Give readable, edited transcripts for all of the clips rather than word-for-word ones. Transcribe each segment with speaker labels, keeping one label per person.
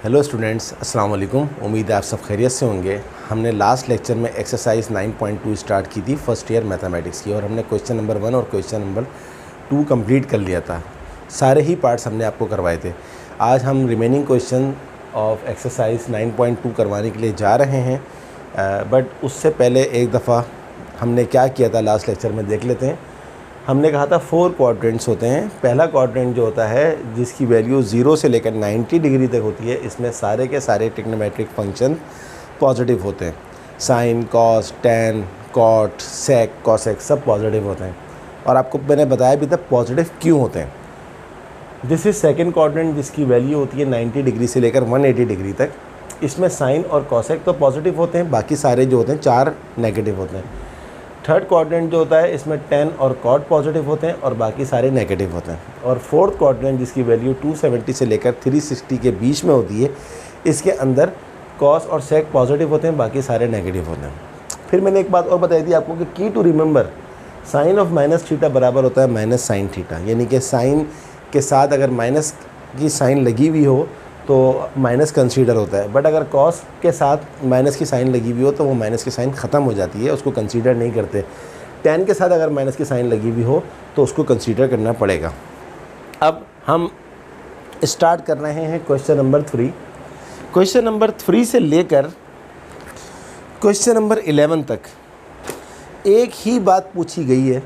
Speaker 1: Hello students, अस्सलाम वालेकुम। उम्मीद है आप सब खैरियत से होंगे। हमने लास्ट लेक्चर में एक्सरसाइज 9.2 स्टार्ट की थी फर्स्ट ईयर मैथमेटिक्स की, और हमने क्वेश्चन नंबर 1 और क्वेश्चन नंबर 2 कंप्लीट कर लिया था। सारे ही पार्ट्स हमने आपको करवाए थे। आज हम रिमेनिंग क्वेश्चन ऑफ एक्सरसाइज 9.2 करवाने के लिए जा रहे हैं, बट उससे पहले एक दफ़ा हमने क्या किया था लास्ट लेक्चर में देख लेते हैं। हमने कहा था 4 क्वाड्रेंट्स होते हैं। पहला क्वाड्रेंट जो होता है जिसकी वैल्यू 0 से लेकर 90 डिग्री तक होती है, इसमें सारे के सारे ट्रिग्नोमेट्रिक फंक्शन पॉजिटिव होते हैं। साइन, कॉस, टैन, कॉट, सेक, कॉसेक सब पॉजिटिव होते हैं। और आपको मैंने बताया भी था पॉजिटिव क्यों होते हैं। दिस इज सेकेंड क्वाड्रेंट जिसकी वैल्यू होती है 90 डिग्री से लेकर 180 डिग्री तक। इसमें साइन और कॉसेक तो पॉजिटिव होते हैं, बाकी सारे जो होते हैं 4 नेगेटिव होते हैं। थर्ड क्वाड्रेंट जो होता है इसमें टैन और कॉट पॉजिटिव होते हैं और बाकी सारे नेगेटिव होते हैं। और फोर्थ क्वाड्रेंट जिसकी वैल्यू 270 से लेकर 360 के बीच में होती है, इसके अंदर कॉस और सेक पॉजिटिव होते हैं, बाकी सारे नेगेटिव होते हैं। फिर मैंने एक बात और बताई थी आपको कि की to remember, sine of minus theta बराबर होता है माइनस साइन थीटा। यानी कि साइन के साथ अगर माइनस की साइन लगी हुई हो तो माइनस कंसीडर होता है, बट अगर कॉस के साथ माइनस की साइन लगी हुई हो तो वो माइनस की साइन ख़त्म हो जाती है, उसको कंसीडर नहीं करते। टैन के साथ अगर माइनस की साइन लगी हुई हो तो उसको कंसीडर करना पड़ेगा। अब हम स्टार्ट कर रहे हैं क्वेश्चन नंबर 3। क्वेश्चन नंबर 3 से लेकर क्वेश्चन नंबर 11 तक एक ही बात पूछी गई है,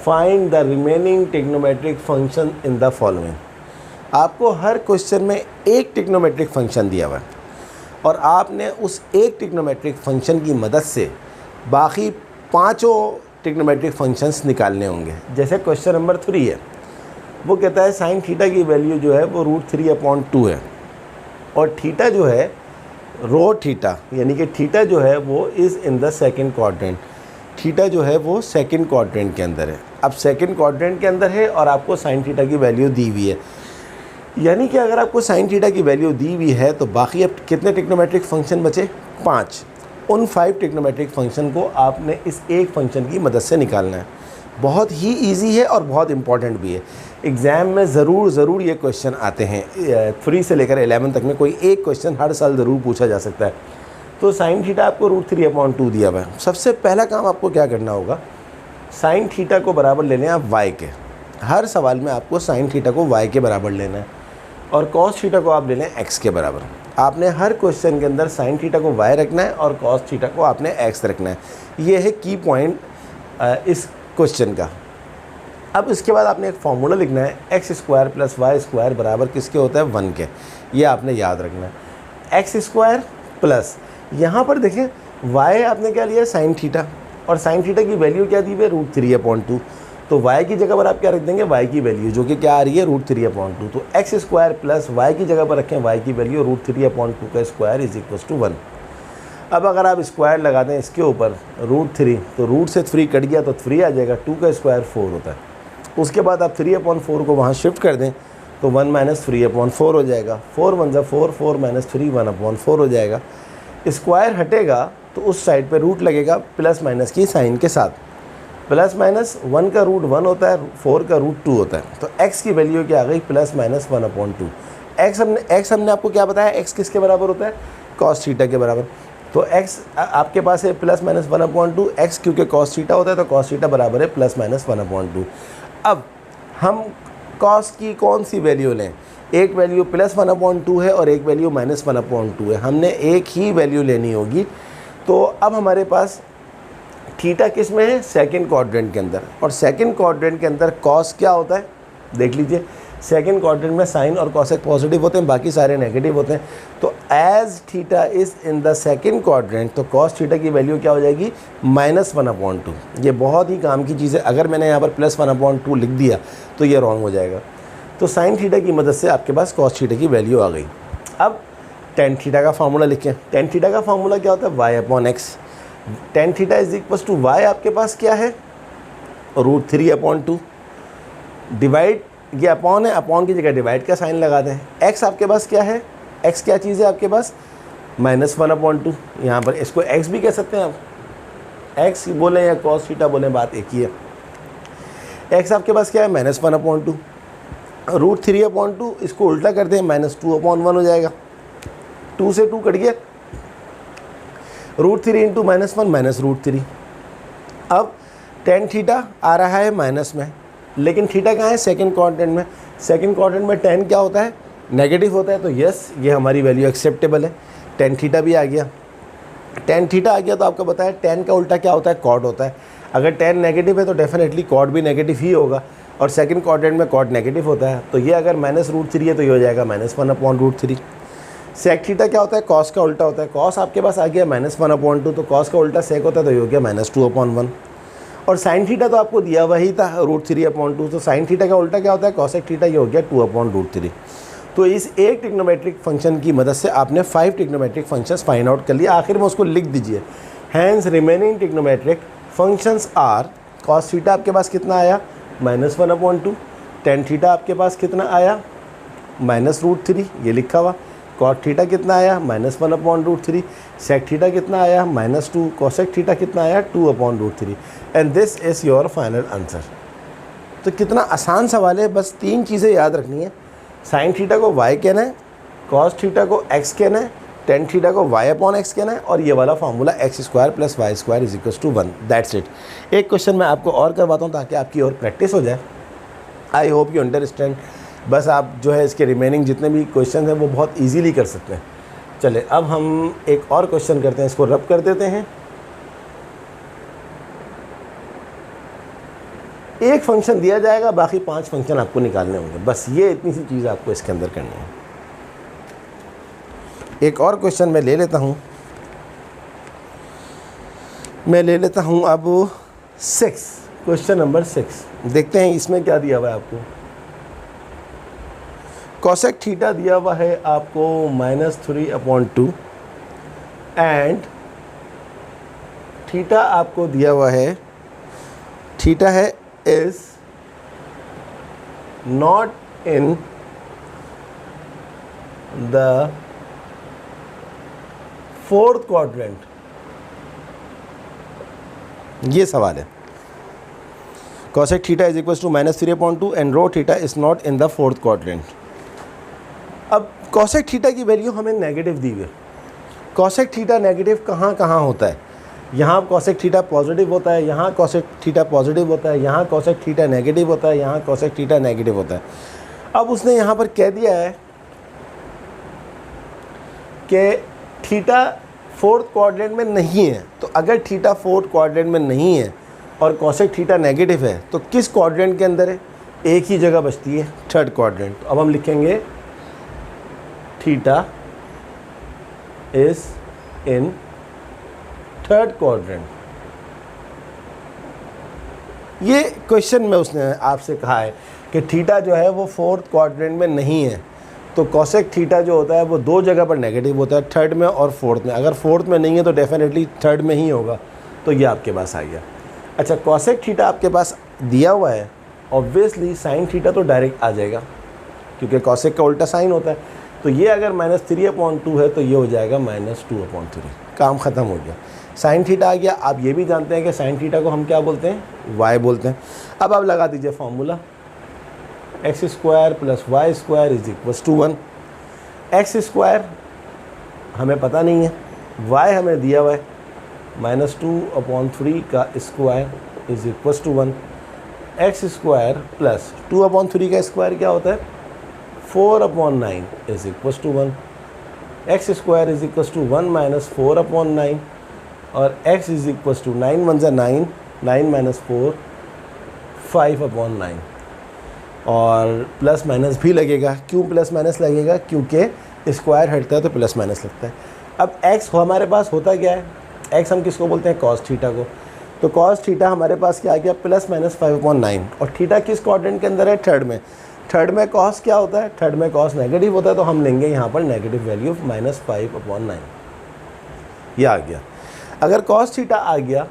Speaker 1: find the remaining trigonometric function in the following. आपको हर क्वेश्चन में एक ट्रिग्नोमेट्रिक फंक्शन दिया हुआ है और आपने उस एक ट्रिग्नोमेट्रिक फंक्शन की मदद से बाकी 5 ट्रिग्नोमेट्रिक फंक्शंस निकालने होंगे। जैसे क्वेश्चन नंबर 3 है, वो कहता है साइन थीटा की वैल्यू जो है वो √3/2 है, और थीटा जो है रो थीटा, यानी कि थीटा जो है वो is in the second quadrant. Theta जो है वो सेकेंड क्वाड्रेंट के अंदर है। अब सेकेंड क्वाड्रेंट के अंदर है और आपको साइन थीटा की वैल्यू दी हुई है, यानी कि अगर आपको साइन थीटा की वैल्यू दी हुई है तो बाकी अब कितने ट्रिग्नोमेट्रिक फंक्शन बचे? 5। उन 5 ट्रिग्नोमेट्रिक फंक्शन को आपने इस एक फंक्शन की मदद से निकालना है। बहुत ही इजी है और बहुत इंपॉर्टेंट भी है। एग्ज़ाम में ज़रूर ये क्वेश्चन आते हैं। 3 से लेकर 11 तक में कोई एक क्वेश्चन हर साल ज़रूर पूछा जा सकता है। तो साइन थीटा आपको √3/2 दिया हुआ है। सबसे पहला काम आपको क्या करना होगा, साइन थीटा को बराबर लेने हैं आप वाई के। हर सवाल में आपको साइन थीटा को वाई के बराबर लेना है और कॉस थीटा को आप ले लें एक्स के बराबर। आपने हर क्वेश्चन के अंदर साइन थीटा को वाई रखना है और कॉस थीटा को आपने एक्स रखना है। ये है की पॉइंट इस क्वेश्चन का। अब इसके बाद आपने एक फार्मूला लिखना है, x² + y² बराबर किसके होता है? 1 के। ये आपने याद रखना है। x² प्लस, यहाँ पर देखें y आपने क्या लिया? साइन थीटा, और साइन थीटा की वैल्यू क्या दी है? √3/2। तो y की जगह पर आप क्या रख देंगे? y की वैल्यू जो कि क्या आ रही है? √3/2। तो x² प्लस y की जगह पर रखें y की वैल्यू √3/2 का स्क्वायर = 1। अब अगर आप स्क्वायर लगा दें इसके ऊपर √3, तो रूट से 3 कट गया तो 3 आ जाएगा। 2 का स्क्वायर 4 होता है। उसके बाद आप 3/4 को वहाँ शिफ्ट कर दें तो 1 - 3/4 हो जाएगा। 4 × 1 = 4, 4 - 3 1/4 हो जाएगा। स्क्वायर हटेगा तो उस साइड पर रूट लगेगा प्लस माइनस की साइन के साथ। प्लस माइनस 1 का रूट 1 होता है, 4 का रूट 2 होता है। तो x की वैल्यू क्या आ गई? +-1/2। x हमने आपको क्या बताया? x किसके बराबर होता है? cos थीटा के बराबर। तो x आपके पास है +-1/2। x क्योंकि cos थीटा होता है तो cos थीटा बराबर है +-1/2। अब हम cos की कौन सी वैल्यू लें? एक वैल्यू +1/2 है और एक वैल्यू -1/2 है। हमने एक ही वैल्यू लेनी होगी। तो अब हमारे पास थीटा किस में है? सेकंड क्वाड्रेंट के अंदर। और सेकंड क्वाड्रेंट के अंदर कॉस क्या होता है? देख लीजिए, सेकंड क्वाड्रेंट में साइन और कॉसेक पॉजिटिव होते हैं, बाकी सारे नेगेटिव होते हैं। तो as theta is in the second quadrant, तो कॉस थीटा की वैल्यू क्या हो जाएगी? -1/2। ये बहुत ही काम की चीज़ है। अगर मैंने यहाँ पर +1/2 लिख दिया तो ये रॉन्ग हो जाएगा। तो साइन थीटा की मदद से आपके पास कॉस थीटा की वैल्यू आ गई। अब टेन थीटा का फार्मूला लिखें। टेन थीटा का फार्मूला क्या होता है? y/x। टेन थीटा = y आपके पास क्या है? √3/2। डिवाइड, ये अपॉन है, अपॉन की जगह डिवाइड का साइन लगा दें। x आपके पास क्या है? x क्या चीज़ है आपके पास? -1/2। यहाँ पर इसको x भी कह सकते हैं आप, x बोलें या cos थीटा बोलें, बात एक ही है। x आपके पास क्या है? -1/2। √3/2 इसको उल्टा कर दें, -2/1 हो जाएगा। 2 से 2 कट गया, √3 इंटू -1 माइनस √3। अब टेन थीटा आ रहा है माइनस में, लेकिन थीटा कहाँ है, सेकंड क्वाड्रेंट में। सेकंड क्वाड्रेंट में टेन क्या होता है, नेगेटिव होता है, तो यस ये हमारी वैल्यू एक्सेप्टेबल है। टेन थीटा भी आ गया। टेन थीटा आ गया तो आपको पता है टेन का उल्टा क्या होता है, कॉट होता है। अगर टेन नेगेटिव है तो डेफिनेटली कॉट भी नेगेटिव ही होगा, और सेकंड क्वाड्रेंट में कॉट नेगेटिव होता है, तो ये अगर -√3 है तो ये हो जाएगा -1/√3। सेक थीटा क्या होता है, कॉस का उल्टा होता है। कॉस आपके पास आ गया -1/2, तो कॉस का उल्टा सेक होता है, तो ये हो गया -2/1। और साइन थीटा तो आपको दिया वही था √3/2, तो साइन थीटा का उल्टा क्या होता है, कॉसेक थीटा, ये हो गया 2/√3। तो इस एक ट्रिग्नोमेट्रिक फंक्शन की मदद से आपने 5 ट्रिग्नोमेट्रिक फंक्शंस फाइंड आउट कर लिया। आखिर में उसको लिख दीजिए, hence remaining trigonometric functions are, cos theta आपके पास कितना आया, -1/2। टेन थीटा आपके पास कितना आया, -√3, ये लिखा हुआ। कॉट थीटा कितना आया, -1/√3। सेक थीटा कितना आया, -2। कोसेक थीटा कितना आया, 2/√3। And this is your final answer. तो कितना आसान सवाल है, बस 3 चीज़ें याद रखनी है। साइन थीटा को y कहना है, कॉस थीटा को x कहना है, टेन थीटा को y/x कहना है, और ये वाला formula x² + y² = 1। That's it. एक क्वेश्चन मैं आपको और करवाता हूँ ताकि आपकी और प्रैक्टिस हो जाए। I hope you understand. बस आप जो है इसके रिमेनिंग जितने भी क्वेश्चन हैं वो बहुत ईजीली कर सकते हैं। चले अब हम एक और क्वेश्चन करते हैं, इसको रब कर देते हैं। एक फंक्शन दिया जाएगा, बाकी 5 फंक्शन आपको निकालने होंगे। बस ये इतनी सी चीज़ आपको इसके अंदर करनी है। एक और क्वेश्चन मैं ले लेता हूँ, अब 6, क्वेश्चन नंबर 6। देखते हैं इसमें क्या दिया हुआ है आपको। कॉसेक थीटा दिया हुआ है आपको -3/2 एंड थीटा आपको दिया हुआ है, थीटा है is not in the 4th quadrant। ये सवाल है। cosec theta is equal to -3/2 and रो theta is not in the 4th quadrant। अब cosec थीटा की वैल्यू हमें नेगेटिव दी हुई है। cosec थीटा नेगेटिव कहाँ कहाँ होता है, यहाँ cosec थीटा पॉजिटिव होता है, यहाँ cosec थीटा पॉजिटिव होता है, यहाँ cosec थीटा नेगेटिव होता है, यहाँ cosec थीटा नेगेटिव होता है। अब उसने यहाँ पर कह दिया है कि थीटा 4th क्वाड्रेंट में नहीं है, तो अगर थीटा 4th क्वाड्रेंट में नहीं है और cosec थीटा नेगेटिव है तो किस क्वाड्रेंट के अंदर है, एक ही जगह बचती है, 3rd क्वाड्रेंट। तो अब हम लिखेंगे theta is in 3rd quadrant. ये क्वेश्चन में उसने आपसे कहा है कि थीटा जो है वो 4th क्वाड्रेंट में नहीं है, तो कॉसेक थीटा जो होता है वो 2 जगह पर नेगेटिव होता है, 3rd में और 4th में। अगर 4th में नहीं है तो डेफिनेटली 3rd में ही होगा, तो ये आपके पास आ गया। अच्छा, कॉसेक थीटा आपके पास दिया हुआ है, ऑब्वियसली साइन थीटा तो डायरेक्ट आ जाएगा क्योंकि कॉसेक का उल्टा साइन होता है। तो ये अगर -3/2 है तो ये हो जाएगा -2/3। काम ख़त्म हो गया। साइन थीटा आ गया। आप ये भी जानते हैं कि साइन थीटा को हम क्या बोलते हैं, y बोलते हैं। अब आप लगा दीजिए फॉर्मूला, x² + y² = 1। x² हमें पता नहीं है, y हमें दिया हुआ है -2/3 का स्क्वायर = 1। x² + 2/3 का स्क्वायर क्या होता है, 4/9 = 1। x² = 1 - 4/9 और x = 9 × 9, 9 - 4, 5/9। और प्लस माइनस भी लगेगा। क्यों प्लस माइनस लगेगा, क्योंकि स्क्वायर हटता है तो प्लस माइनस लगता है। अब x हमारे पास होता क्या है, x हम किसको बोलते हैं, कॉस थीटा को। तो कॉस थीटा हमारे पास क्या आ गया, +-5/9। और थीटा किस क्वाड्रेंट के अंदर है, 3rd में। 3rd में कॉस क्या होता है, 3rd में कॉस नेगेटिव होता है, तो हम लेंगे यहाँ पर नेगेटिव वैल्यू -5/9। ये आ गया। अगर कॉस थीटा आ गया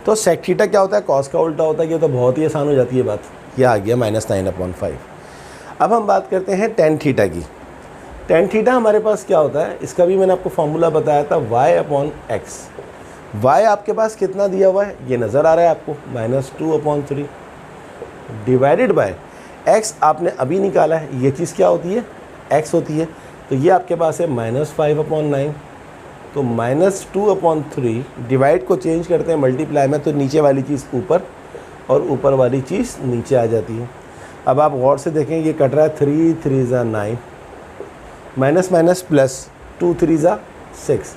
Speaker 1: तो सेक थीटा क्या होता है, कॉस का उल्टा होता है। ये तो बहुत ही आसान हो जाती है बात। ये आ गया -9/5। अब हम बात करते हैं टेन थीटा की। टेन थीटा हमारे पास क्या होता है, इसका भी मैंने आपको फॉर्मूला बताया था, y/x। y आपके पास कितना दिया हुआ है, ये नज़र आ रहा है आपको, -2/3 डिवाइडेड बाय x आपने अभी निकाला है। ये चीज़ क्या होती है, x होती है। तो ये आपके पास है -5/9, तो -2/3, डिवाइड को चेंज करते हैं मल्टीप्लाई में, तो नीचे वाली चीज़ ऊपर और ऊपर वाली चीज़ नीचे आ जाती है। अब आप गौर से देखें, ये कट रहा है 3 3 ज़ा 9, माइनस माइनस प्लस 2 3 ज़ा 6,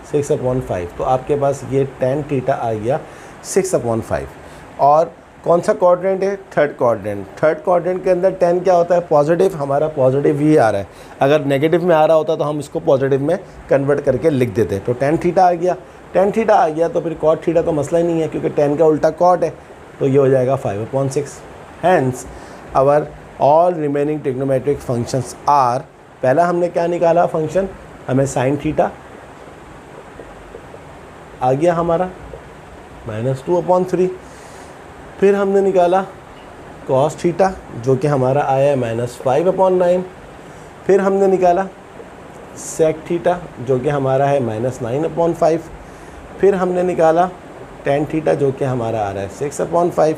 Speaker 1: 6/5, तो आपके पास ये tan थीटा आ गया 6/5। और कौन सा क्वाड्रेंट है? Third quadrant. थर्ड क्वाड्रेंट के अंदर tan क्या होता है? पॉजिटिव, हमारा पॉजिटिव ही आ रहा है। अगर नेगेटिव में आ रहा होता तो हम इसको पॉजिटिव में कन्वर्ट करके लिख देते। तो tan थीटा आ गया, tan थीटा आ गया तो फिर cot थीटा तो मसला ही नहीं है, क्योंकि tan का उल्टा cot है, तो ये हो जाएगा 5/6। Hence our all remaining trigonometric functions are, पहला हमने क्या निकाला फंक्शन, हमें sin थीटा आ गया हमारा -2/3, फिर हमने निकाला cos थीटा जो कि हमारा आया है -5/9, फिर हमने निकाला sec थीटा जो कि हमारा है -9/5, फिर हमने निकाला tan थीटा जो कि हमारा आ रहा है 6/5,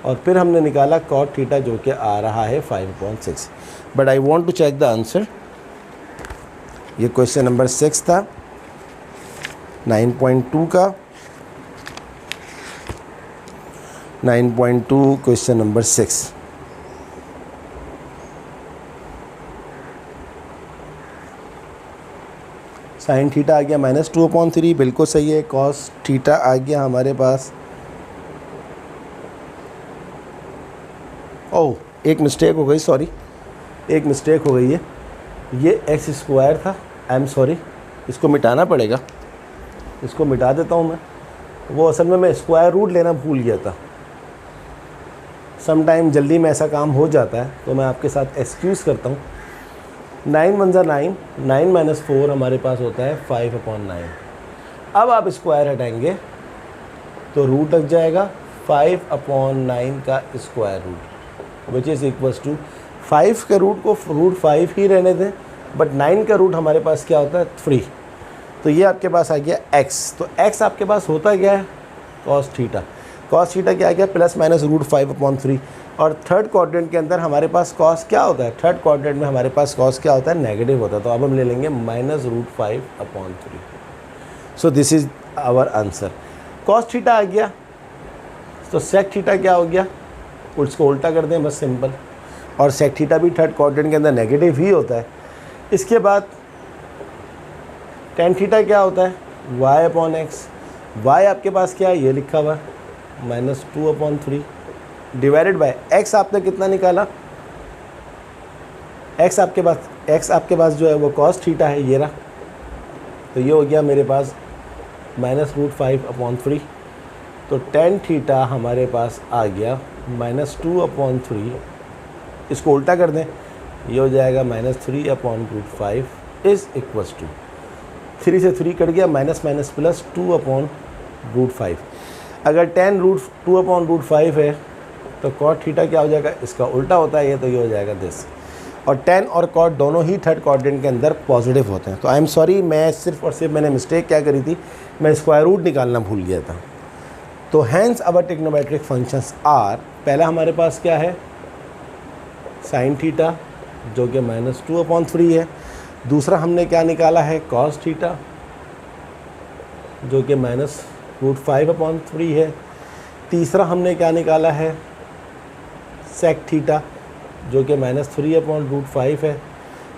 Speaker 1: और फिर हमने निकाला cot थीटा जो कि आ रहा है 5/6। But I want to check the answer. ये क्वेश्चन नंबर 6 था 9.2 का, 9.2 क्वेश्चन नंबर 6। साइन थीटा आ गया -2/3, बिल्कुल सही है। कॉस थीटा आ गया हमारे पास, ओह एक मिस्टेक हो गई, सॉरी एक मिस्टेक हो गई है, ये x² था, आई एम सॉरी, इसको मिटाना पड़ेगा, इसको मिटा देता हूँ मैं। वो असल में मैं स्क्वायर रूट लेना भूल गया था, सम टाइम जल्दी में ऐसा काम हो जाता है, तो मैं आपके साथ एक्सक्यूज़ करता हूँ। 9 1 ज़ा 9, 9 - 4 हमारे पास होता है 5/9। अब आप स्क्वायर हटाएंगे तो रूट लग जाएगा 5/9 का square root, which is equals to 5 के रूट को रूट 5 ही रहने दें, बट 9 का रूट हमारे पास क्या होता है? 3। तो ये आपके पास आ गया x, तो x आपके पास होता क्या है? cos theta. cos थीटा क्या आ गया? ±√5/3। और थर्ड क्वाड्रेंट के अंदर हमारे पास cos क्या होता है? थर्ड क्वाड्रेंट में हमारे पास cos क्या होता है? नेगेटिव होता है। तो अब हम ले लेंगे -√5/3। So this is our answer. cos theta आ गया, तो sec थीटा क्या हो गया? उसको उल्टा कर दें बस, सिंपल। और sec थीटा भी थर्ड क्वाड्रेंट के अंदर नेगेटिव ही होता है। इसके बाद tan थीटा क्या होता है? y/x। y आपके पास क्या है? ये लिखा हुआ है -2/3 डिवाइडेड बाय x। आपने कितना निकाला? x आपके पास जो है वो cos थीटा है, ये रहा। तो ये हो गया मेरे पास -√5/3। तो tan थीटा हमारे पास आ गया -2/3, इसको उल्टा कर दें, ये हो जाएगा -3/√5 इज़ इक्वल्स टू 3 से 3 कट गया, माइनस माइनस प्लस 2/√5। अगर tan √2/√5 है तो cot थीटा क्या हो जाएगा? इसका उल्टा होता है ये, तो ये हो जाएगा दिस। और tan और cot दोनों ही थर्ड क्वाड्रेंट के अंदर पॉजिटिव होते हैं। तो आई एम सॉरी, मैं सिर्फ और सिर्फ मैंने मिस्टेक क्या करी थी, मैं स्क्वायर रूट निकालना भूल गया था। तो hence our trigonometric functions are, पहला हमारे पास क्या है? साइन थीटा जो कि -2/3 है। दूसरा हमने क्या निकाला है? cos थीटा जो कि -√5/3 है। तीसरा हमने क्या निकाला है? sec थीटा जो कि -3/√5 है।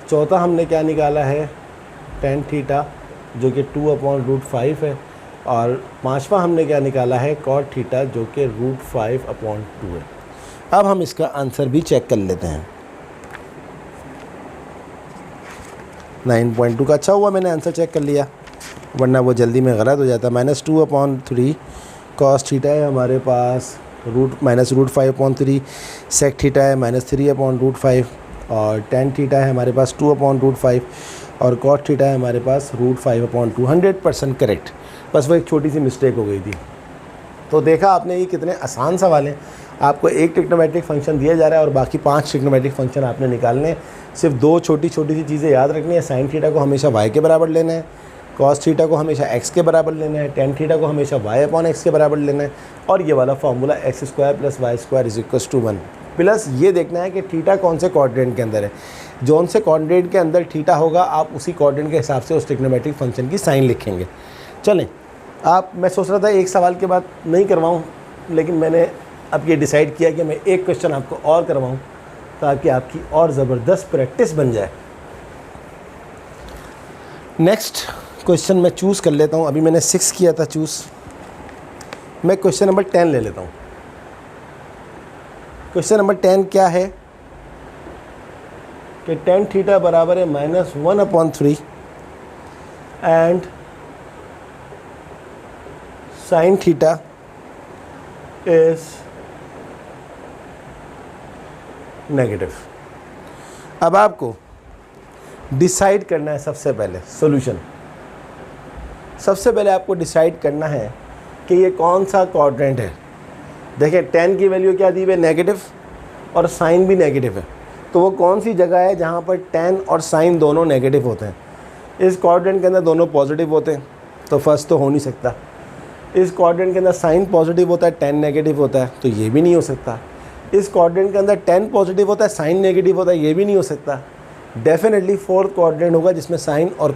Speaker 1: चौथा हमने क्या निकाला है? tan थीटा जो कि 2/√5 है। और पांचवा हमने क्या निकाला है? cot थीटा जो कि √5/2 है। अब हम इसका आंसर भी चेक कर लेते हैं। 9.2 का अच्छा हुआ मैंने आंसर चेक कर लिया, वरना वो जल्दी में गलत हो जाता। -2/3 cos थीटा है हमारे पास, -√5/3 sec थीटा है -3/√5, और tan थीटा है हमारे पास 2/√5, और cot थीटा है हमारे पास √5/2। 100% करेक्ट, बस वो एक छोटी सी मिस्टेक हो गई थी। तो देखा आपने, ये कितने आसान सवाल हैं। आपको एक ट्रिग्नोमेट्रिक फंक्शन दिया जा रहा है और बाकी 5 ट्रिग्नोमेट्रिक फंक्शन आपने निकालने हैं। सिर्फ 2 छोटी छोटी सी चीज़ें याद रखनी है। साइन थीटा को हमेशा y के बराबर लेना है, cos थीटा को हमेशा x के बराबर लेना है, tan थीटा को हमेशा y/x के बराबर लेना है, और ये वाला फार्मूला x² + y² = 1। प्लस ये देखना है कि थीटा कौन से क्वाड्रेंट के अंदर है। जौन से कोऑर्डिनेट के अंदर थीटा होगा आप उसी कोऑर्डिनेट के हिसाब से उस ट्रिग्नोमेट्रिक फंक्शन की साइन लिखेंगे। चलें, मैं सोच रहा था एक सवाल के बाद नहीं करवाऊँ, लेकिन मैंने अब ये डिसाइड किया कि मैं एक क्वेश्चन आपको और करवाऊँ ताकि आपकी और ज़बरदस्त प्रैक्टिस बन जाए। नेक्स्ट क्वेश्चन मैं चूज़ कर लेता हूँ। अभी मैंने 6 किया था चूज़, मैं क्वेश्चन नंबर 10 ले लेता हूँ। क्वेश्चन नंबर 10 क्या है कि tan थीटा बराबर है -1/3 and sin theta is negative. अब आपको डिसाइड करना है सबसे पहले सॉल्यूशन। सबसे पहले आपको डिसाइड करना है कि ये कौन सा कोऑर्डिनेट है। देखिए tan की वैल्यू क्या दी है, नेगेटिव, और sin भी नेगेटिव है, तो वो कौन सी जगह है जहाँ पर tan और sin दोनों नेगेटिव होते हैं। इस कोऑर्डिनेट के अंदर दोनों पॉजिटिव होते हैं, तो फर्स्ट तो हो नहीं सकता। इस कोऑर्डिनेट के अंदर sin पॉजिटिव होता है, tan नेगेटिव होता है, तो ये भी नहीं हो सकता। इस कोऑर्डिनेट के अंदर tan पॉजिटिव होता है, sin नेगेटिव होता है, ये भी नहीं हो सकता। डेफिनेटली फोर्थ कोऑर्डिनेट होगा जिसमें sin और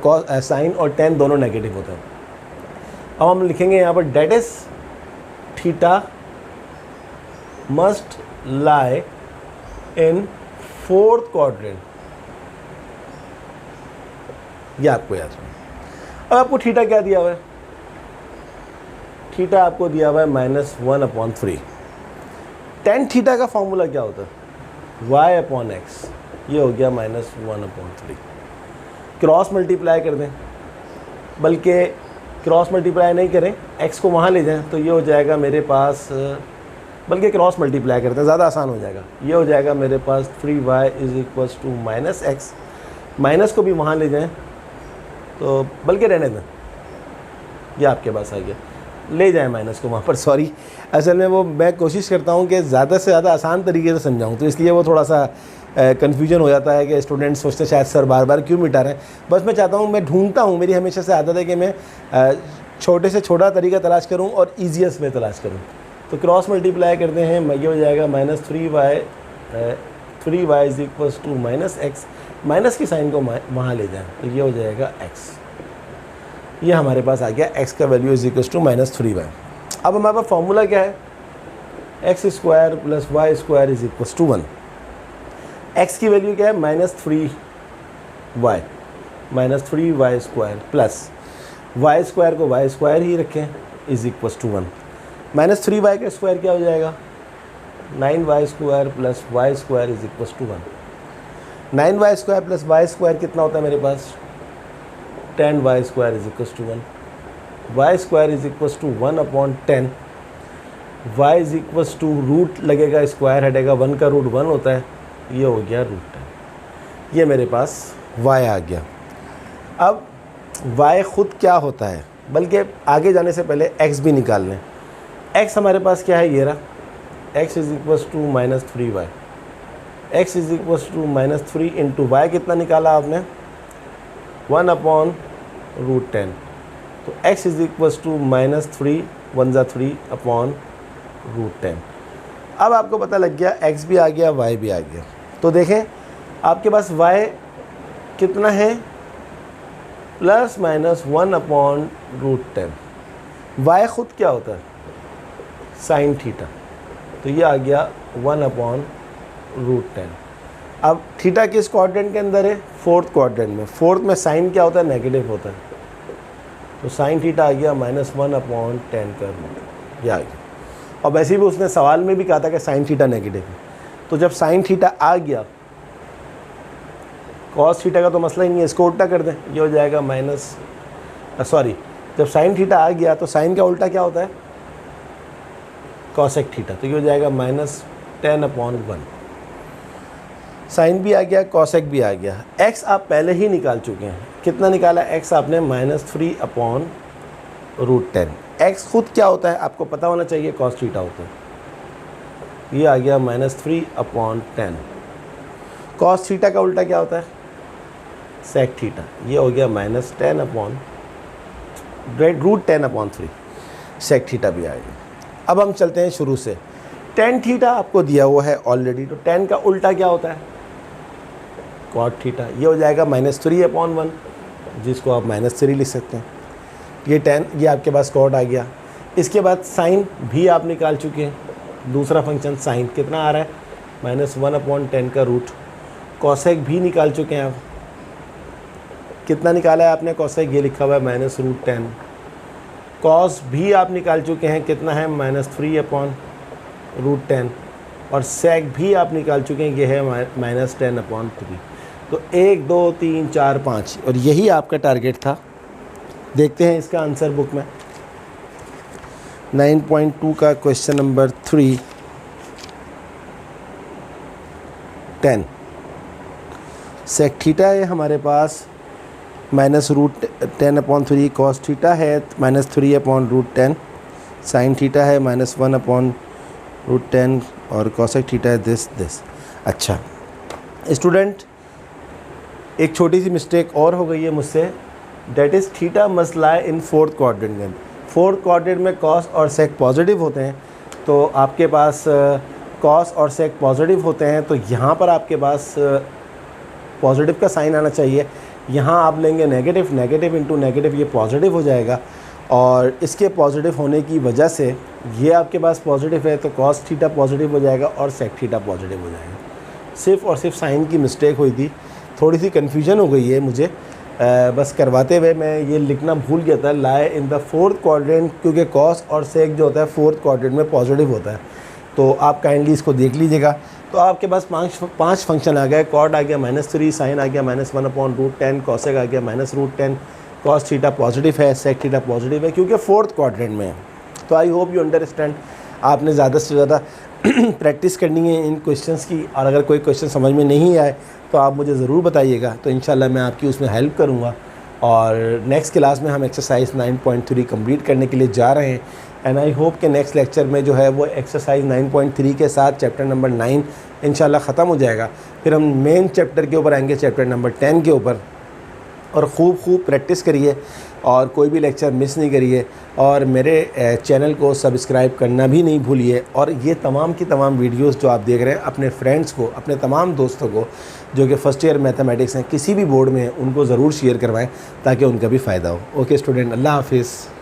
Speaker 1: tan दोनों नेगेटिव होते हैं। अब हम लिखेंगे यहाँ पर that is theta must lie in fourth quadrant. ये आपको याद रखना। अब आपको थीटा क्या दिया हुआ है, थीटा आपको दिया हुआ है -1/3। tan थीटा का फॉर्मूला क्या होता है, y/x, ये हो गया -1/3। क्रॉस मल्टीप्लाई कर दें, बल्कि क्रॉस मल्टीप्लाई नहीं करें, x को वहाँ ले जाएं, तो ये हो जाएगा मेरे पास, बल्कि क्रॉस मल्टीप्लाई करते हैं, ज़्यादा आसान हो जाएगा। ये हो जाएगा मेरे पास 3y = -x, माइनस को भी वहाँ ले जाएं, तो बल्कि रहने दें, ये आपके पास आ गया, ले जाएं माइनस को वहाँ पर। सॉरी, असल में वो मैं कोशिश करता हूँ कि ज़्यादा से ज़्यादा आसान तरीके से समझाऊँ, तो इसलिए वो थोड़ा सा कन्फ्यूजन हो जाता है कि स्टूडेंट्स सोचते शायद सर बार बार क्यों मिटा रहे हैं। बस मैं चाहता हूँ, मैं ढूंढता हूँ, मेरी हमेशा से आदत है कि मैं छोटे से छोटा तरीका तलाश करूँ और ईजीएस्ट में तलाश करूँ। तो क्रॉस मल्टीप्लाई करते हैं, ये हो जाएगा -3y = -x, माइनस की साइन को वहाँ ले जाएं, तो ये हो जाएगा x। ये हमारे पास आ गया, x का वैल्यू = -3y। अब हमारे पास फॉर्मूला क्या है, x² + y² = 1। x की वैल्यू क्या है, -3y प्लस y² को y² ही रखें, = 1। -3y का स्क्वायर क्या हो जाएगा, 9y² + y² = 1। 9y² + y² कितना होता है मेरे पास, 10y² = 1। y² = 1/10, y रूट लगेगा, स्क्वायर हटेगा, 1 का रूट 1 होता है, ये हो गया √10। ये मेरे पास y आ गया। अब y ख़ुद क्या होता है, बल्कि आगे जाने से पहले x भी निकाल लें। x हमारे पास क्या है, ये रहा, x = -3y, x = -3 into y कितना निकाला आपने, 1/√10, तो x = -3 √10। अब आपको पता लग गया, x भी आ गया, y भी आ गया। तो देखें आपके पास y कितना है, ±1/√10। y ख़ुद क्या होता है, sin थीटा, तो ये आ गया 1/√10। अब थीटा किस क्वाड्रेंट के अंदर है, फोर्थ क्वाड्रेंट में। फोर्थ में साइन क्या होता है, नेगेटिव होता है, तो sin थीटा आ गया -1/10 का रूट, ये आ गया। और वैसे भी उसने सवाल में भी कहा था कि sin थीटा नेगेटिव है, तो जब sin थीटा आ गया, cos थीटा का तो मसला ही नहीं है, इसको उल्टा कर दें, ये हो जाएगा जब sin थीटा आ गया तो sin का उल्टा क्या होता है, cosec थीटा, तो ये हो जाएगा -10/1। साइन भी आ गया, cosec भी आ गया। x आप पहले ही निकाल चुके हैं, कितना निकाला, x आपने -3/√10। x खुद क्या होता है आपको पता होना चाहिए, cos थीटा होता है, ये आ गया -3/10। cos थीटा का उल्टा क्या होता है, sec थीटा, ये हो गया -10/√10/3, sec थीटा भी आ गया। अब हम चलते हैं शुरू से। tan थीटा आपको दिया हुआ है ऑलरेडी, तो tan का उल्टा क्या होता है, कॉट थीटा, ये हो जाएगा -3/1, जिसको आप -3 लिख सकते हैं। ये tan, ये आपके पास कॉट आ गया। इसके बाद साइन भी आप निकाल चुके हैं। दूसरा फंक्शन साइन कितना आ रहा है, -1/10 का रूट। कॉसेक भी निकाल चुके हैं आप। कितना निकाला है आपने कॉसेक, ये लिखा हुआ है -√10। कॉस भी आप निकाल चुके हैं, कितना है -3/√10। और सेक भी आप निकाल चुके हैं, ये है -10/3। तो 1 2 3 4 5, और यही आपका टारगेट था। देखते हैं इसका आंसर बुक में। 9.2 का क्वेश्चन नंबर 3 10 सेक थीटा है हमारे पास -√10/3, कॉस थीटा है -3/√10, साइन थीटा है -1/√10 और कॉसेक थीटा है दिस। अच्छा स्टूडेंट, एक छोटी सी मिस्टेक और हो गई है मुझसे, that is theta must lie in 4th quadrant में। 4th क्वाड्रेंट में कॉस और सेक पॉजिटिव होते हैं, तो आपके पास कॉस और सेक पॉजिटिव होते हैं, तो यहाँ पर आपके पास पॉजिटिव का साइन आना चाहिए। यहाँ आप लेंगे नेगेटिव, नेगेटिव इंटू नेगेटिव, ये पॉजिटिव हो जाएगा। और इसके पॉजिटिव होने की वजह से ये आपके पास पॉजिटिव है, तो कॉस थीटा पॉजिटिव हो जाएगा और सेक थीटा पॉजिटिव हो जाएगा। सिर्फ और सिर्फ साइन की मिस्टेक हुई थी, थोड़ी सी कन्फ्यूजन हो गई है मुझे, बस करवाते हुए मैं ये लिखना भूल गया था, लाई इन द 4th क्वाड्रेंट, क्योंकि कॉस और सेक जो होता है 4th क्वाड्रेंट में पॉजिटिव होता है। तो आप काइंडली इसको देख लीजिएगा। तो आपके पास पाँच फंक्शन आ गए। कॉट आ गया -3, साइन आ गया -1/√10, कॉसेक आ गया -√10, कॉस थीटा पॉजिटिव है, सेक थीटा पॉजिटिव है, क्योंकि 4th क्वाड्रेंट में है। तो आई होप यू अंडरस्टैंड। आपने ज़्यादा से ज़्यादा प्रैक्टिस करनी है इन क्वेश्चंस की, और अगर कोई क्वेश्चन समझ में नहीं आए तो आप मुझे ज़रूर बताइएगा, तो इंशाल्लाह मैं आपकी उसमें हेल्प करूँगा। और नेक्स्ट क्लास में हम एक्सरसाइज 9.3 कंप्लीट करने के लिए जा रहे हैं। एंड आई होप कि नेक्स्ट लेक्चर में जो है वो एक्सरसाइज 9.3 के साथ चैप्टर नंबर 9 इंशाल्लाह ख़त्म हो जाएगा। फिर हम मेन चैप्टर के ऊपर आएंगे, चैप्टर नंबर 10 के ऊपर। और खूब प्रैक्टिस करिए और कोई भी लेक्चर मिस नहीं करिए, और मेरे चैनल को सब्सक्राइब करना भी नहीं भूलिए। और ये तमाम की तमाम वीडियोस जो आप देख रहे हैं, अपने फ्रेंड्स को, अपने तमाम दोस्तों को जो कि फ़र्स्ट ईयर मैथमेटिक्स हैं, किसी भी बोर्ड में हैं, उनको ज़रूर शेयर करवाएं ताकि उनका भी फ़ायदा हो। ओके स्टूडेंट, अल्लाह हाफिज़।